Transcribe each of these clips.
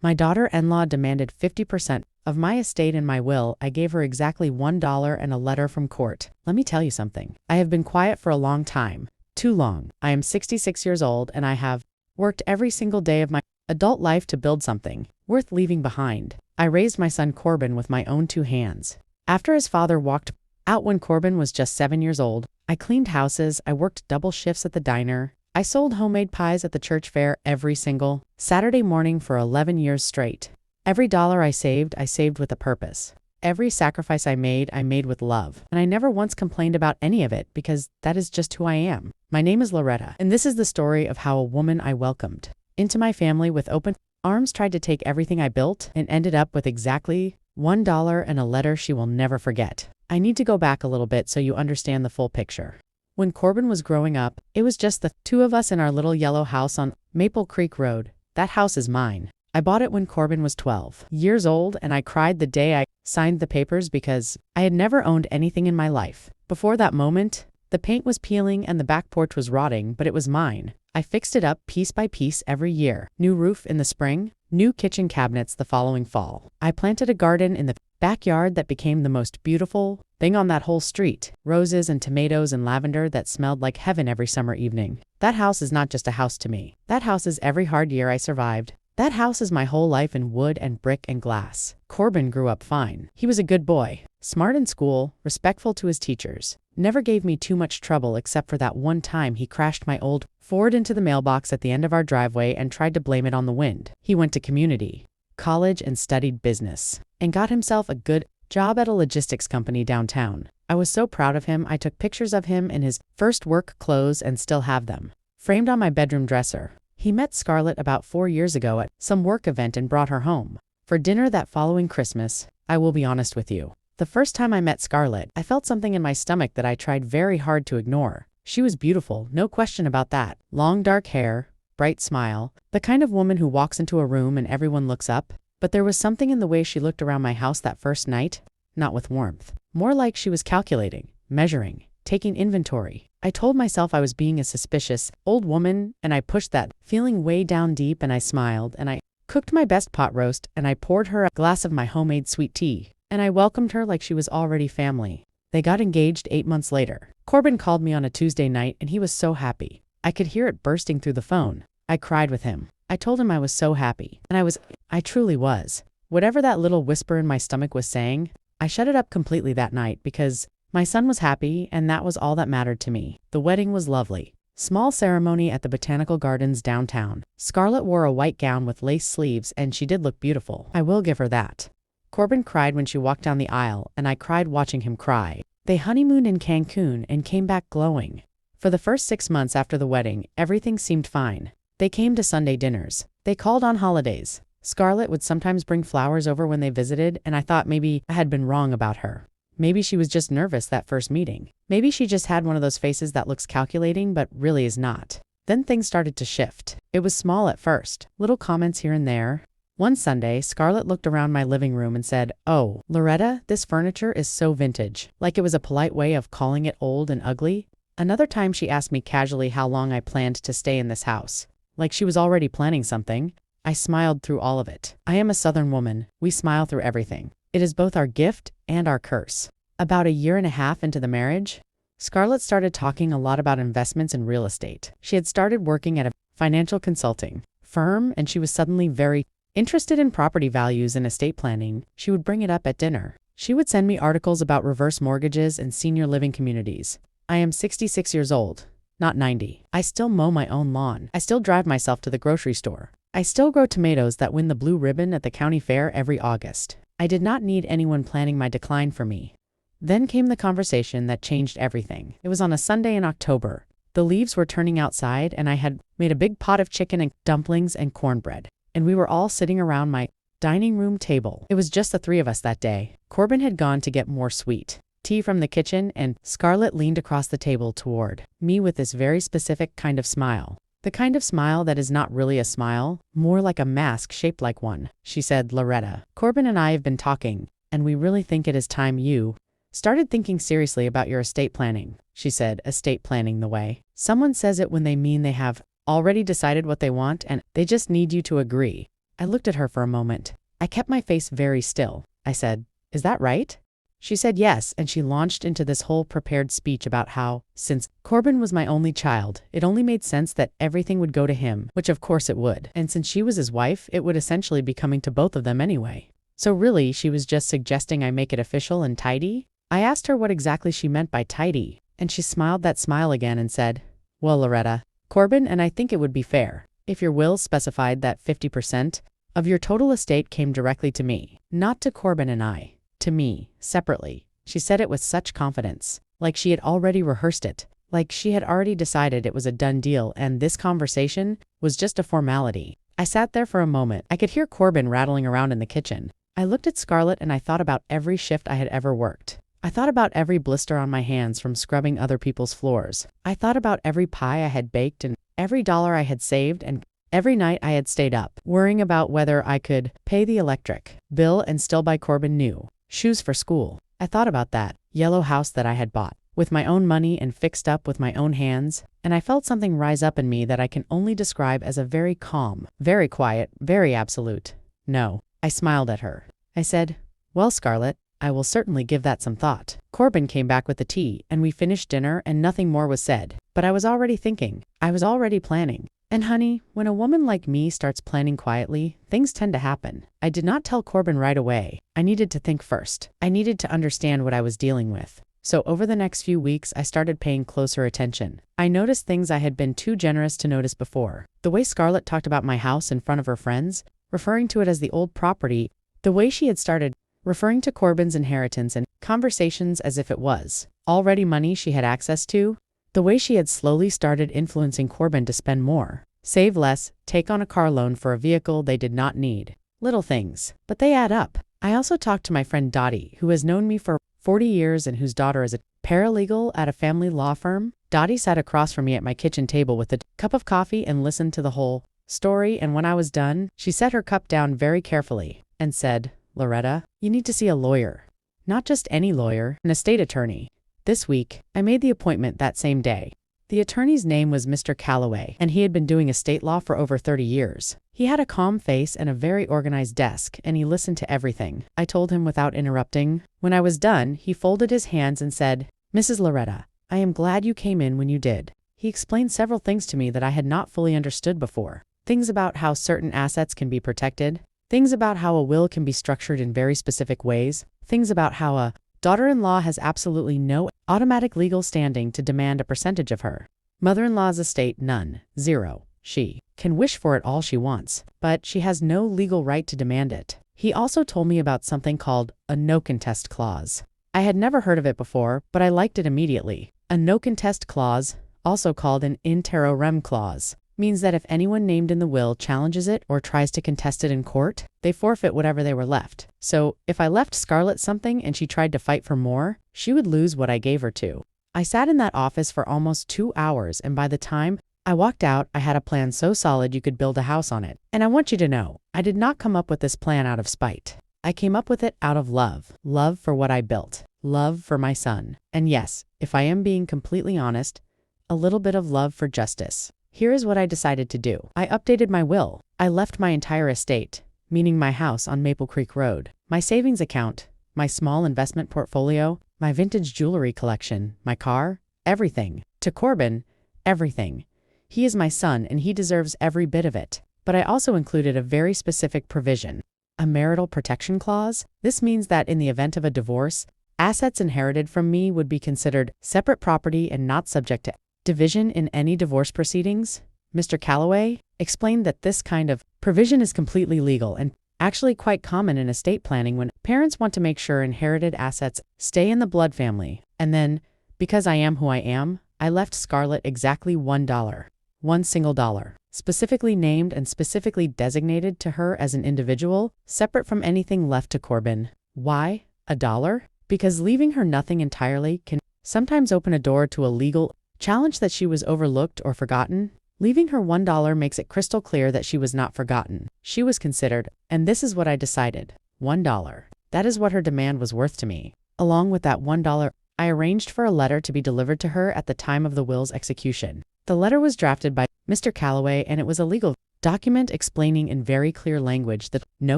My daughter-in-law demanded 50% of my estate in my will. I gave her exactly $1 and a letter from court. Let me tell you something. I have been quiet for a long time. Too long. I am 66 years old and I have worked every single day of my adult life to build something worth leaving behind. I raised my son Corbin with my own 2 hands. After his father walked out when Corbin was just 7 years old, I cleaned houses, I worked double shifts at the diner, I sold homemade pies at the church fair every single Saturday morning for 11 years straight. Every dollar I saved with a purpose. Every sacrifice I made with love. And I never once complained about any of it because that is just who I am. My name is Loretta, and this is the story of how a woman I welcomed into my family with open arms tried to take everything I built and ended up with exactly $1 and a letter she will never forget. I need to go back a little bit so you understand the full picture. When Corbin was growing up, it was just the 2 of us in our little yellow house on Maple Creek Road. That house is mine. I bought it when Corbin was 12 years old, and I cried the day I signed the papers because I had never owned anything in my life. Before that moment, the paint was peeling and the back porch was rotting, but it was mine. I fixed it up piece by piece every year. New roof in the spring, new kitchen cabinets the following fall. I planted a garden in the backyard that became the most beautiful thing on that whole street. Roses and tomatoes and lavender that smelled like heaven every summer evening. That house is not just a house to me. That house is every hard year I survived. That house is my whole life in wood and brick and glass. Corbin grew up fine. He was a good boy, smart in school, respectful to his teachers. Never gave me too much trouble except for that one time he crashed my old Ford into the mailbox at the end of our driveway and tried to blame it on the wind. He went to community college and studied business and got himself a good job at a logistics company downtown. I was so proud of him. I took pictures of him in his first work clothes and still have them framed on my bedroom dresser. He met Scarlett about 4 years ago at some work event and brought her home for dinner that following Christmas. I will be honest with you. The first time I met Scarlett, I felt something in my stomach that I tried very hard to ignore. She was beautiful, no question about that. Long dark hair, bright smile, the kind of woman who walks into a room and everyone looks up. But there was something in the way she looked around my house that first night, not with warmth. More like she was calculating, measuring, taking inventory. I told myself I was being a suspicious old woman, and I pushed that feeling way down deep, and I smiled, and I cooked my best pot roast, and I poured her a glass of my homemade sweet tea, and I welcomed her like she was already family. They got engaged 8 months later. Corbin called me on a Tuesday night, and he was so happy. I could hear it bursting through the phone. I cried with him. I told him I was so happy, and I truly was. Whatever that little whisper in my stomach was saying, I shut it up completely that night because my son was happy, and that was all that mattered to me. The wedding was lovely. Small ceremony at the Botanical Gardens downtown. Scarlett wore a white gown with lace sleeves, and she did look beautiful. I will give her that. Corbin cried when she walked down the aisle, and I cried watching him cry. They honeymooned in Cancun and came back glowing. For the first 6 months after the wedding, everything seemed fine. They came to Sunday dinners. They called on holidays. Scarlett would sometimes bring flowers over when they visited, and I thought maybe I had been wrong about her. Maybe she was just nervous that first meeting. Maybe she just had one of those faces that looks calculating but really is not. Then things started to shift. It was small at first, little comments here and there. One Sunday, Scarlett looked around my living room and said, "Oh, Loretta, this furniture is so vintage," like it was a polite way of calling it old and ugly. Another time she asked me casually how long I planned to stay in this house, like she was already planning something. I smiled through all of it. I am a Southern woman. We smile through everything. It is both our gift and our curse. About a year and a half into the marriage, Scarlett started talking a lot about investments in real estate. She had started working at a financial consulting firm, and she was suddenly very interested in property values and estate planning. She would bring it up at dinner. She would send me articles about reverse mortgages and senior living communities. I am 66 years old, not 90. I still mow my own lawn. I still drive myself to the grocery store. I still grow tomatoes that win the blue ribbon at the county fair every August. I did not need anyone planning my decline for me. Then came the conversation that changed everything. It was on a Sunday in October. The leaves were turning outside, and I had made a big pot of chicken and dumplings and cornbread. And we were all sitting around my dining room table. It was just the 3 of us that day. Corbin had gone to get more sweet tea from the kitchen, and Scarlett leaned across the table toward me with this very specific kind of smile. The kind of smile that is not really a smile, more like a mask shaped like one. She said, "Loretta, Corbin and I have been talking, and we really think it is time you started thinking seriously about your estate planning." She said, estate planning the way someone says it when they mean they have already decided what they want and they just need you to agree. I looked at her for a moment. I kept my face very still. I said, "Is that right?" She said yes, and she launched into this whole prepared speech about how, since Corbin was my only child, it only made sense that everything would go to him, which of course it would. And since she was his wife, it would essentially be coming to both of them anyway. So really, she was just suggesting I make it official and tidy? I asked her what exactly she meant by tidy, and she smiled that smile again and said, "Well, Loretta, Corbin and I think it would be fair if your will specified that 50% of your total estate came directly to me, not to Corbin and I. To me, separately." She said it with such confidence, like she had already rehearsed it, like she had already decided it was a done deal and this conversation was just a formality. I sat there for a moment. I could hear Corbin rattling around in the kitchen. I looked at Scarlett and I thought about every shift I had ever worked. I thought about every blister on my hands from scrubbing other people's floors. I thought about every pie I had baked and every dollar I had saved and every night I had stayed up, worrying about whether I could pay the electric bill and still buy Corbin new shoes for school. I thought about that yellow house that I had bought with my own money and fixed up with my own hands, and I felt something rise up in me that I can only describe as a very calm, very quiet, very absolute no. I smiled at her. I said, "Well, Scarlett, I will certainly give that some thought." Corbin came back with the tea, and we finished dinner and nothing more was said. But I was already thinking. I was already planning. And honey, when a woman like me starts planning quietly, things tend to happen. I did not tell Corbin right away. I needed to think first. I needed to understand what I was dealing with. So over the next few weeks, I started paying closer attention. I noticed things I had been too generous to notice before. The way Scarlett talked about my house in front of her friends, referring to it as the old property, the way she had started referring to Corbin's inheritance and conversations as if it was already money she had access to, the way she had slowly started influencing Corbin to spend more, save less, take on a car loan for a vehicle they did not need. Little things, but they add up. I also talked to my friend Dottie, who has known me for 40 years and whose daughter is a paralegal at a family law firm. Dottie sat across from me at my kitchen table with a cup of coffee and listened to the whole story, and when I was done, she set her cup down very carefully and said, "Loretta, you need to see a lawyer. Not just any lawyer, an estate attorney." This week, I made the appointment that same day. The attorney's name was Mr. Calloway, and he had been doing estate law for over 30 years. He had a calm face and a very organized desk, and he listened to everything I told him without interrupting. When I was done, he folded his hands and said, "Mrs. Loretta, I am glad you came in when you did." He explained several things to me that I had not fully understood before. Things about how certain assets can be protected, things about how a will can be structured in very specific ways, things about how a daughter-in-law has absolutely no automatic legal standing to demand a percentage of her mother-in-law's estate, none, zero. She can wish for it all she wants, but she has no legal right to demand it. He also told me about something called a no-contest clause. I had never heard of it before, but I liked it immediately. A no-contest clause, also called an in terro rem clause, means that if anyone named in the will challenges it or tries to contest it in court, they forfeit whatever they were left. So, if I left Scarlett something and she tried to fight for more, she would lose what I gave her to. I sat in that office for almost 2 hours, and by the time I walked out, I had a plan so solid you could build a house on it. And I want you to know, I did not come up with this plan out of spite. I came up with it out of love. Love for what I built. Love for my son. And yes, if I am being completely honest, a little bit of love for justice. Here is what I decided to do. I updated my will. I left my entire estate, meaning my house on Maple Creek Road, my savings account, my small investment portfolio, my vintage jewelry collection, my car, everything. To Corbin, everything. He is my son and he deserves every bit of it. But I also included a very specific provision, a marital protection clause. This means that in the event of a divorce, assets inherited from me would be considered separate property and not subject to division in any divorce proceedings. Mr. Calloway explained that this kind of provision is completely legal and actually quite common in estate planning when parents want to make sure inherited assets stay in the blood family. And then, because I am who I am, I left Scarlett exactly $1, one single dollar, specifically named and specifically designated to her as an individual, separate from anything left to Corbin. Why $1? Because leaving her nothing entirely can sometimes open a door to a legal challenge that she was overlooked or forgotten. Leaving her $1 makes it crystal clear that she was not forgotten. She was considered, and this is what I decided. $1. That is what her demand was worth to me. Along with that $1, I arranged for a letter to be delivered to her at the time of the will's execution. The letter was drafted by Mr. Calloway and it was a legal document explaining in very clear language the no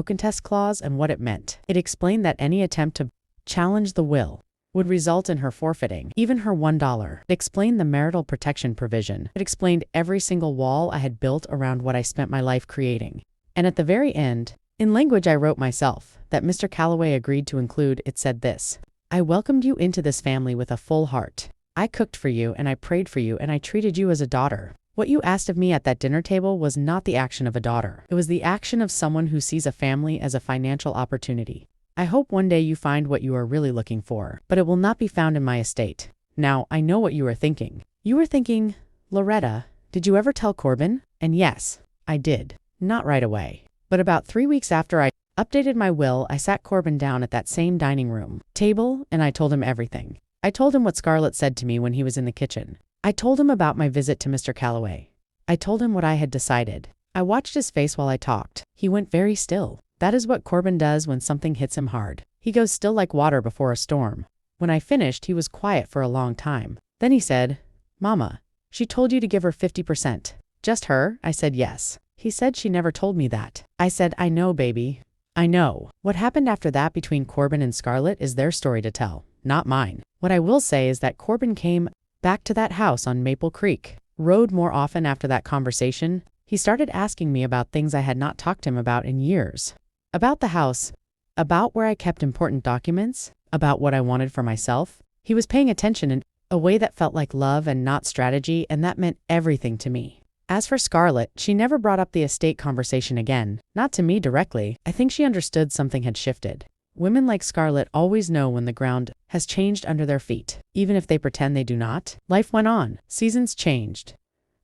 contest clause and what it meant. It explained that any attempt to challenge the will would result in her forfeiting, even her $1. It explained the marital protection provision. It explained every single wall I had built around what I spent my life creating. And at the very end, in language I wrote myself, that Mr. Calloway agreed to include, it said this: I welcomed you into this family with a full heart. I cooked for you and I prayed for you and I treated you as a daughter. What you asked of me at that dinner table was not the action of a daughter. It was the action of someone who sees a family as a financial opportunity. I hope one day you find what you are really looking for, but it will not be found in my estate. Now, I know what you are thinking. You were thinking, Loretta, did you ever tell Corbin? And yes, I did. Not right away. But about 3 weeks after I updated my will, I sat Corbin down at that same dining room table and I told him everything. I told him what Scarlett said to me when he was in the kitchen. I told him about my visit to Mr. Calloway. I told him what I had decided. I watched his face while I talked. He went very still. That is what Corbin does when something hits him hard. He goes still like water before a storm. When I finished, he was quiet for a long time. Then he said, Mama, she told you to give her 50%. Just her? I said yes. He said she never told me that. I said, I know, baby. I know. What happened after that between Corbin and Scarlett is their story to tell, not mine. What I will say is that Corbin came back to that house on Maple Creek Road more often after that conversation. He started asking me about things I had not talked to him about in years. About the house, about where I kept important documents, about what I wanted for myself. He was paying attention in a way that felt like love and not strategy, and that meant everything to me. As for Scarlett, she never brought up the estate conversation again, not to me directly. I think she understood something had shifted. Women like Scarlett always know when the ground has changed under their feet, even if they pretend they do not. Life went on. Seasons changed.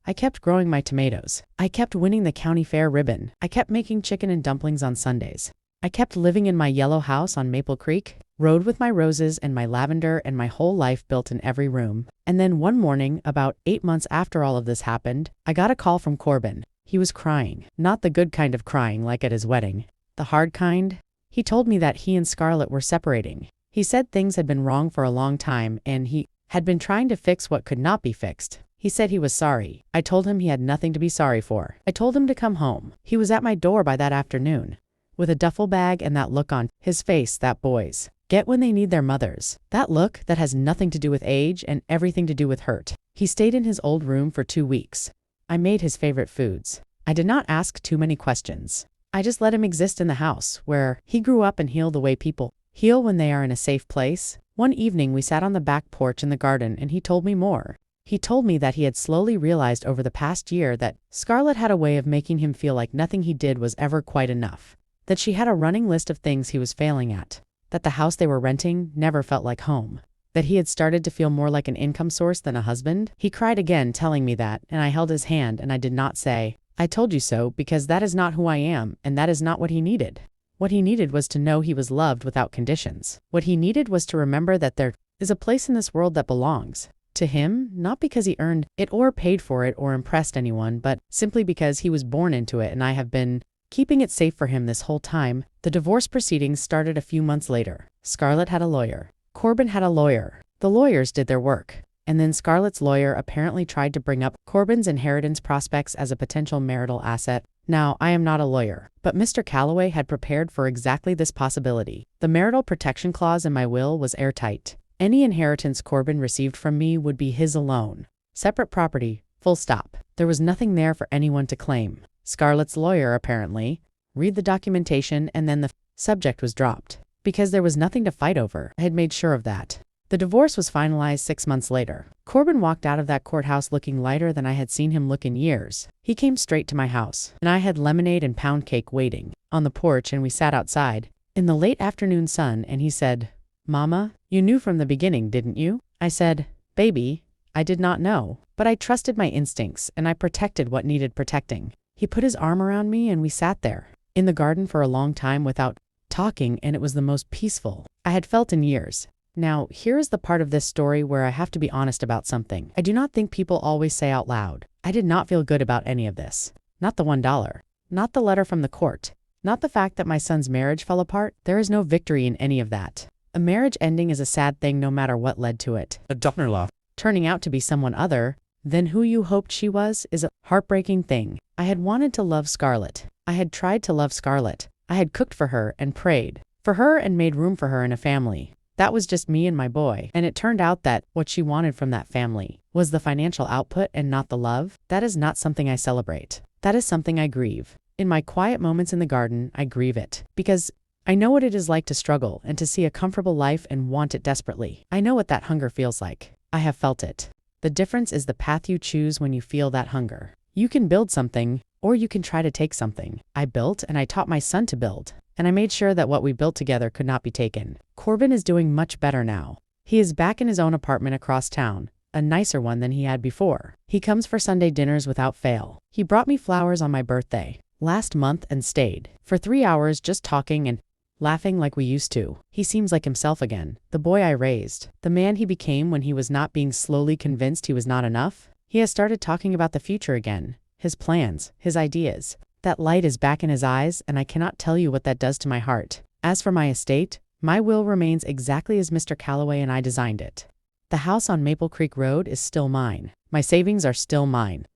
I kept growing my tomatoes. I kept winning the county fair ribbon. I kept making chicken and dumplings on Sundays. I kept living in my yellow house on Maple Creek Road with my roses and my lavender and my whole life built in every room. And then one morning, about 8 months after all of this happened, I got a call from Corbin. He was crying. Not the good kind of crying like at his wedding. The hard kind. He told me that he and Scarlett were separating. He said things had been wrong for a long time and he had been trying to fix what could not be fixed. He said he was sorry. I told him he had nothing to be sorry for. I told him to come home. He was at my door by that afternoon, with a duffel bag and that look on his face that boys get when they need their mothers. That look that has nothing to do with age and everything to do with hurt. He stayed in his old room for 2 weeks. I made his favorite foods. I did not ask too many questions. I just let him exist in the house, where he grew up and heal the way people heal when they are in a safe place. One evening we sat on the back porch in the garden and he told me more. He told me that he had slowly realized over the past year that Scarlett had a way of making him feel like nothing he did was ever quite enough. That she had a running list of things he was failing at. That the house they were renting never felt like home. That he had started to feel more like an income source than a husband. He cried again telling me that, and I held his hand and I did not say, I told you so, because that is not who I am, and that is not what he needed. What he needed was to know he was loved without conditions. What he needed was to remember that there is a place in this world that belongs to him, not because he earned it or paid for it or impressed anyone, but simply because he was born into it, and I have been keeping it safe for him this whole time. The divorce proceedings started a few months later. Scarlett had a lawyer. Corbin had a lawyer. The lawyers did their work. And then Scarlett's lawyer apparently tried to bring up Corbin's inheritance prospects as a potential marital asset. Now, I am not a lawyer, but Mr. Calloway had prepared for exactly this possibility. The marital protection clause in my will was airtight. Any inheritance Corbin received from me would be his alone. Separate property, full stop. There was nothing there for anyone to claim. Scarlett's lawyer apparently read the documentation and then the subject was dropped. Because there was nothing to fight over. I had made sure of that. The divorce was finalized 6 months later. Corbin walked out of that courthouse looking lighter than I had seen him look in years. He came straight to my house, and I had lemonade and pound cake waiting on the porch, and we sat outside in the late afternoon sun, and he said, Mama, you knew from the beginning, didn't you? I said, Baby, I did not know, but I trusted my instincts, and I protected what needed protecting. He put his arm around me, and we sat there in the garden for a long time without talking, and it was the most peaceful I had felt in years. Now, here is the part of this story where I have to be honest about something. I do not think people always say out loud. I did not feel good about any of this. Not the $1. Not the letter from the court. Not the fact that my son's marriage fell apart. There is no victory in any of that. A marriage ending is a sad thing no matter what led to it. A daughter-in-law Turning out to be someone other than who you hoped she was is a heartbreaking thing. I had wanted to love Scarlett. I had tried to love Scarlett. I had cooked for her and prayed for her and made room for her in a family. That was just me and my boy, and it turned out that what she wanted from that family was the financial output and not the love. That is not something I celebrate. That is something I grieve. In my quiet moments in the garden, I grieve it, because I know what it is like to struggle and to see a comfortable life and want it desperately. I know what that hunger feels like. I have felt it. The difference is the path you choose when you feel that hunger. You can build something, or you can try to take something. I built, and I taught my son to build, and I made sure that what we built together could not be taken. Corbin is doing much better now. He is back in his own apartment across town, a nicer one than he had before. He comes for Sunday dinners without fail. He brought me flowers on my birthday last month and stayed for 3 hours just talking and laughing like we used to. He seems like himself again, the boy I raised, the man he became when he was not being slowly convinced he was not enough. He has started talking about the future again, his plans, his ideas. That light is back in his eyes, and I cannot tell you what that does to my heart. As for my estate, my will remains exactly as Mr. Calloway and I designed it. The house on Maple Creek Road is still mine. My savings are still mine.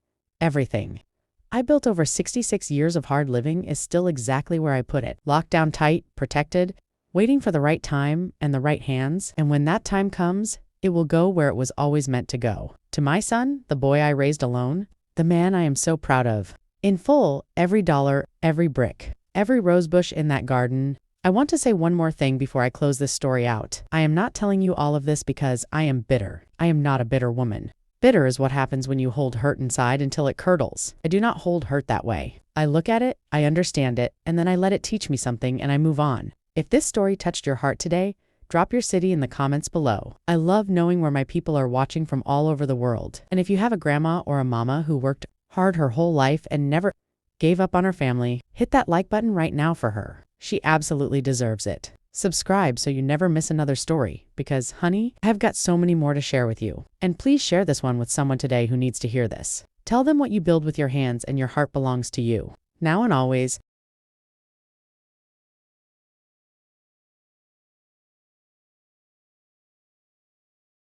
Everything I built over 66 years of hard living is still exactly where I put it. Locked down tight, protected, waiting for the right time and the right hands. And when that time comes, it will go where it was always meant to go. To my son, the boy I raised alone, the man I am so proud of. In full, every dollar, every brick, every rosebush in that garden. I want to say one more thing before I close this story out. I am not telling you all of this because I am bitter. I am not a bitter woman. Bitter is what happens when you hold hurt inside until it curdles. I do not hold hurt that way. I look at it, I understand it, and then I let it teach me something and I move on. If this story touched your heart today, drop your city in the comments below. I love knowing where my people are watching from all over the world. And if you have a grandma or a mama who worked hard her whole life and never gave up on her family, hit that like button right now for her. She absolutely deserves it. Subscribe so you never miss another story, because, honey, I've got so many more to share with you. And please share this one with someone today who needs to hear this. Tell them what you build with your hands and your heart belongs to you. Now and always,